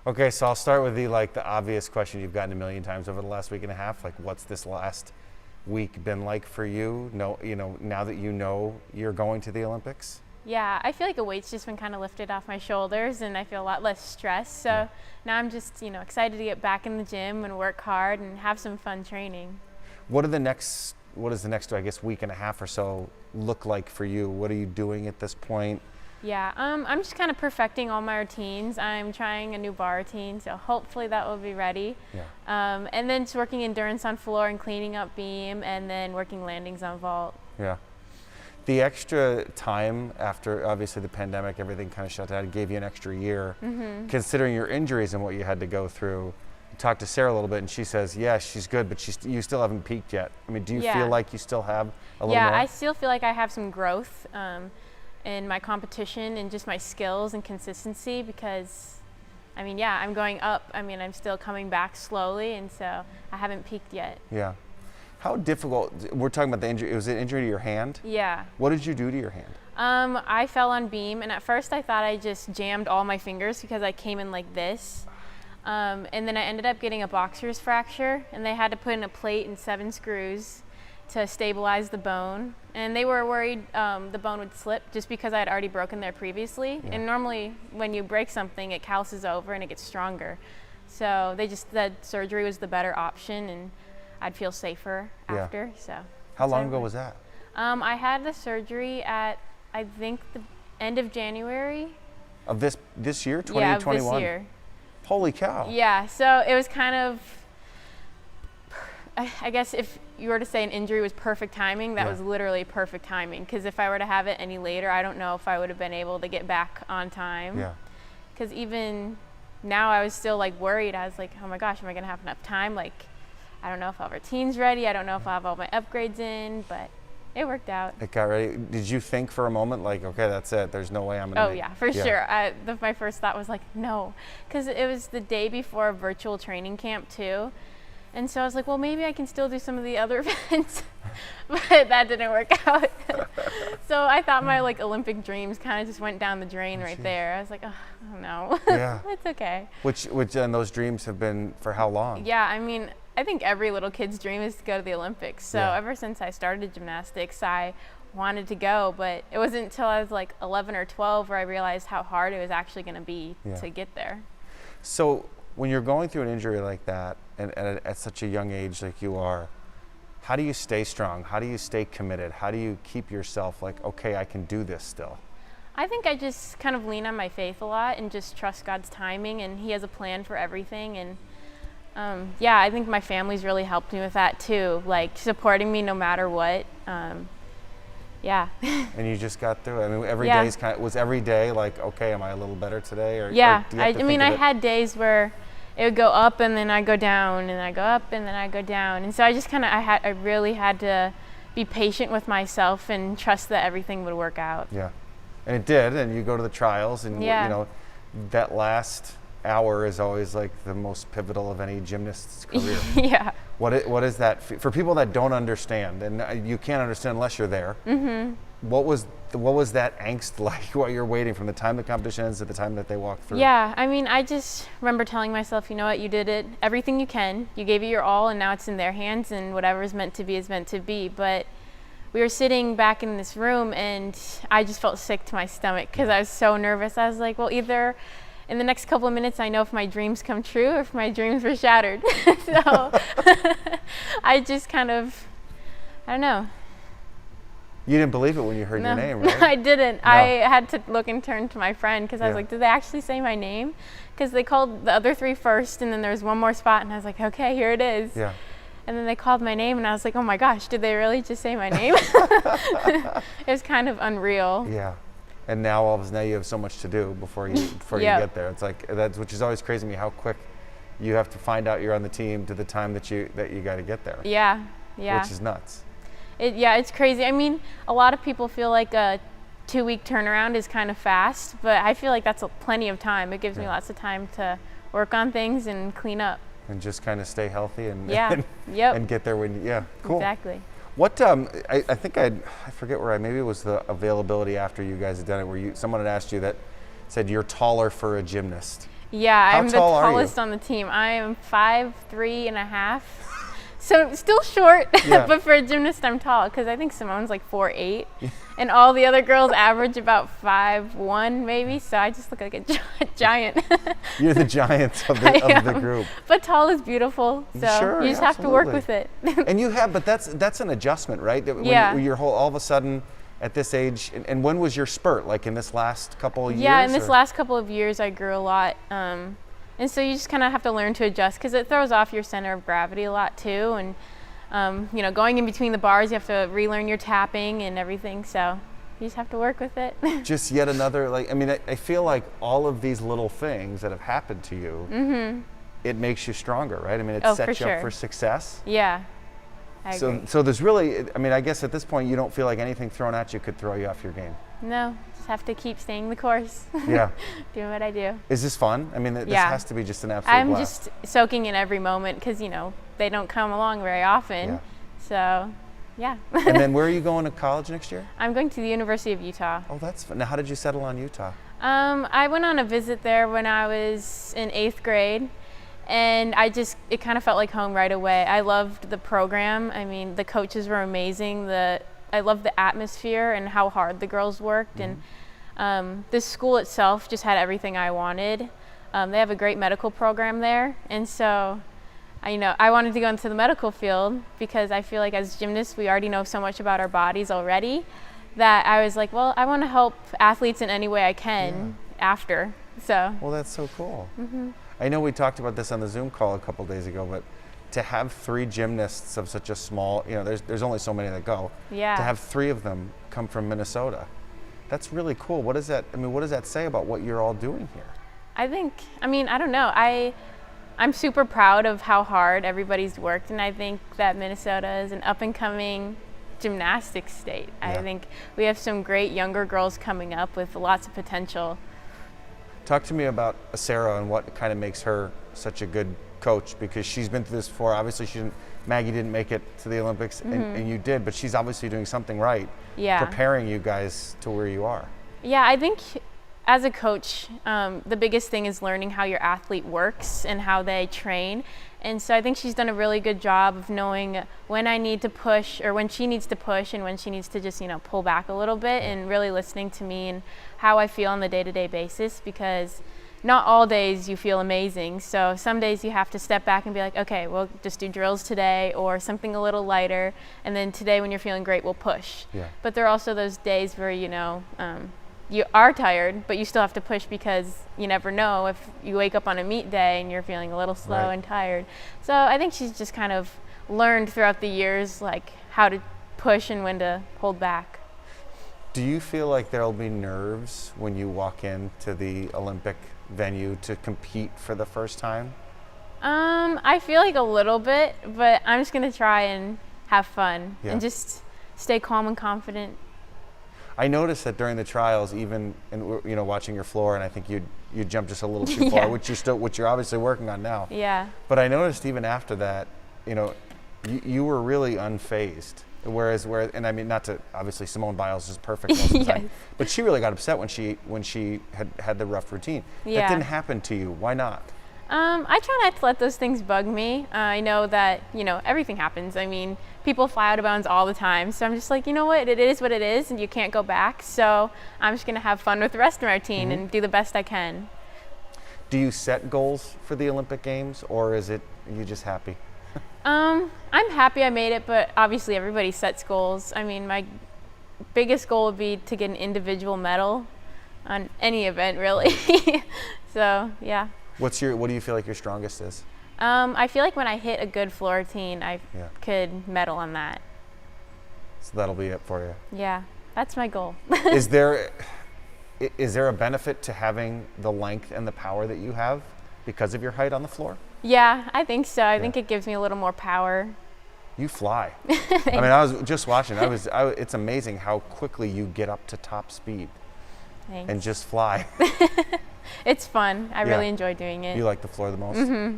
Okay, so I'll start with the obvious question you've gotten a million times over the last week and a half. Like, what's this last week been like for you? No, now that you know you're going to the Olympics. Yeah, I feel like a weight's just been kind of lifted off my shoulders and I feel a lot less stressed. So now I'm just, excited to get back in the gym and work hard and have some fun training. What does the next, I guess, week and a half or so look like for you? What are you doing at this point? Yeah, I'm just kind of perfecting all my routines. I'm trying a new bar routine, so hopefully that will be ready. Yeah. And then just working endurance on floor and cleaning up beam, and then working landings on vault. Yeah. The extra time after, obviously, the pandemic, everything kind of shut down, gave you an extra year. Mm-hmm. Considering your injuries and what you had to go through, I talked to Sarah a little bit, and she says, yeah, she's good, but you still haven't peaked yet. I mean, do you feel like you still have a little more? Yeah, I still feel like I have some growth in my competition and just my skills and consistency because, I'm going up. I'm still coming back slowly, and so I haven't peaked yet. Yeah. How difficult, we're talking about the injury, was it an injury to your hand? Yeah. What did you do to your hand? I fell on beam, and at first I thought I just jammed all my fingers because I came in like this. And then I ended up getting a boxer's fracture, and they had to put in a plate and 7 screws to stabilize the bone. And they were worried the bone would slip just because I had already broken there previously. Yeah. And normally when you break something, it calluses over and it gets stronger. So they just said surgery was the better option, and I'd feel safer after. So. How long ago was that? I had the surgery at, I think, the end of January. Of this year, 2021? Yeah, of this year. Holy cow. Yeah, so it was kind of, I guess if you were to say an injury was perfect timing, that was literally perfect timing. Because if I were to have it any later, I don't know if I would have been able to get back on time. Yeah. Because even now I was still worried. I was like, oh my gosh, am I going to have enough time? I don't know if I'll have routines ready. I don't know if I'll have all my upgrades in, but it worked out. It got ready. Did you think for a moment okay, that's it. There's no way I'm going to Oh yeah, for sure. My first thought was no, because it was the day before a virtual training camp too. And so I was like, well, maybe I can still do some of the other events, but that didn't work out. So I thought my Olympic dreams kind of just went down the drain right there. I was like, oh no, it's okay. Which and those dreams have been for how long? Yeah, I think every little kid's dream is to go to the Olympics. So ever since I started gymnastics, I wanted to go, but it wasn't until I was 11 or 12 where I realized how hard it was actually going to be to get there. So when you're going through an injury like that, and at such a young age like you are, how do you stay strong? How do you stay committed? How do you keep yourself okay, I can do this still? I think I just kind of lean on my faith a lot and just trust God's timing, and He has a plan for everything. And I think my family's really helped me with that too, supporting me no matter what. Yeah. And you just got through it. Every day's was every day okay, am I a little better today? Or I had days where it would go up and then I'd go down, and I go up and then I go down. And so I just I really had to be patient with myself and trust that everything would work out. Yeah. And it did, and you go to the trials, and that last hour is always the most pivotal of any gymnast's career. Yeah. What is that for people that don't understand, and you can't understand unless you're there? Mm-hmm. What was that angst like while you're waiting from the time the competition ends to the time that they walk through? Yeah, I just remember telling myself, you know what, you did it, everything you can, you gave it your all, and now it's in their hands, and whatever is meant to be is meant to be. But we were sitting back in this room, and I just felt sick to my stomach because I was so nervous. I was like, well, either in the next couple of minutes, I know if my dreams come true or if my dreams were shattered. So I just I don't know. You didn't believe it when you heard your name, right? No, I didn't. No. I had to look and turn to my friend because I was like, did they actually say my name? Because they called the other 3 first, and then there was one more spot, and I was like, okay, here it is. Yeah. And then they called my name, and I was like, oh my gosh, did they really just say my name? It was kind of unreal. Yeah. And now all of a sudden you have so much to do before you get there. It's that's which is always crazy to me, how quick you have to find out you're on the team to the time that you got to get there. Yeah. Yeah. Which is nuts. It's crazy. A lot of people feel like a 2-week turnaround is kind of fast, but I feel like that's plenty of time. It gives me lots of time to work on things and clean up. And just kind of stay healthy and and get there when cool. Exactly. What I think I forget where maybe it was the availability after you guys had done it where someone had asked you that said you're taller for a gymnast. Yeah, How I'm the tall are you? tallest on the team. I am 5'3.5". So still short, Yeah. but for a gymnast, I'm tall because I think Simone's like 4'8", and all the other girls average about 5'1" maybe. So I just look like a giant. You're the giant of I the am. group. But tall is beautiful, so Sure, you just have to work absolutely. with it. And you have, but that's an adjustment, right? That when Yeah. you're all of a sudden at this age, and when was your spurt? Like in this last couple of years? Yeah, in this or- last couple of years, I grew a lot. And so you just kind of have to learn to adjust because it throws off your center of gravity a lot too. And, going in between the bars, you have to relearn your tapping and everything. So you just have to work with it. Just yet another, I feel like all of these little things that have happened to you, it makes you stronger, right? I mean, it Oh, sets for you up sure. for success. Yeah, I agree. So there's really, I guess at this point, you don't feel like anything thrown at you could throw you off your game. No, just have to keep staying the course. Yeah. Doing what I do. Is this fun? I mean, this Yeah. has to be just an absolute I'm blast. just soaking in every moment because, they don't come along very often. Yeah. So, yeah. And then where are you going to college next year? I'm going to the University of Utah. Oh, that's fun. Now, how did you settle on Utah? I went on a visit there when I was in 8th grade, and it kind of felt like home right away. I loved the program. I mean, the coaches were amazing. I loved the atmosphere and how hard the girls worked. And this school itself just had everything I wanted. They have a great medical program there. And so, I wanted to go into the medical field because I feel like as gymnasts, we already know so much about our bodies already that I was like, well, I want to help athletes in any way I can after. So, Well, that's so cool. I know we talked about this on the Zoom call a couple days ago, but to have 3 gymnasts of such a small, there's only so many that go. yeah. To have 3 of them come from Minnesota, that's really cool. What does that say about what you're all doing here? I don't know. I'm super proud of how hard everybody's worked, and I think that Minnesota is an up-and-coming gymnastics state. I Yeah. think we have some great younger girls coming up with lots of potential. Talk to me about Sarah and what kind of makes her such a good coach, because she's been through this before. Obviously, Maggie didn't make it to the Olympics, and you did, but she's obviously doing something right, Yeah. preparing you guys to where you are. Yeah, I think as a coach, the biggest thing is learning how your athlete works and how they train. And so I think she's done a really good job of knowing when I need to push or when she needs to push and when she needs to just, pull back a little bit, and really listening to me and how I feel on the day-to-day basis, because not all days you feel amazing. So some days you have to step back and be like, okay, we'll just do drills today or something a little lighter. And then today when you're feeling great, we'll push. Yeah. But there are also those days where, you are tired, but you still have to push because you never know if you wake up on a meet day and you're feeling a little slow Right. and tired. So I think she's just kind of learned throughout the years, like how to push and when to hold back. Do you feel like there'll be nerves when you walk into the Olympic venue to compete for the first time? I feel like a little bit, but I'm just gonna try and have fun Yeah. and just stay calm and confident. I noticed that during the trials, even in watching your floor, and I think you jumped just a little too far, Yeah. which you're obviously working on now. Yeah. But I noticed even after that, you were really unfazed. Whereas, and I mean, not to, obviously Simone Biles is perfect most of the time, Yes. but she really got upset when she had the rough routine. That Yeah. didn't happen to you. Why not? I try not to let those things bug me. I know that, everything happens. I mean, people fly out of bounds all the time. So I'm just like, what? It is what it is, and you can't go back. So I'm just going to have fun with the rest of my routine and do the best I can. Do you set goals for the Olympic Games, or are you just happy? I'm happy I made it, but obviously everybody sets goals. I mean, my biggest goal would be to get an individual medal on any event, really. So, yeah. What do you feel like your strongest is? I feel like when I hit a good floor routine, I Yeah. could medal on that. So that'll be it for you. Yeah, that's my goal. Is there a benefit to having the length and the power that you have because of your height on the floor? Yeah, I think so. I think it gives me a little more power. You fly. I mean, I was just watching. It's amazing how quickly you get up to top speed Thanks. and just fly. It's fun. I Yeah. really enjoy doing it. You like the floor the most? Mm-hmm.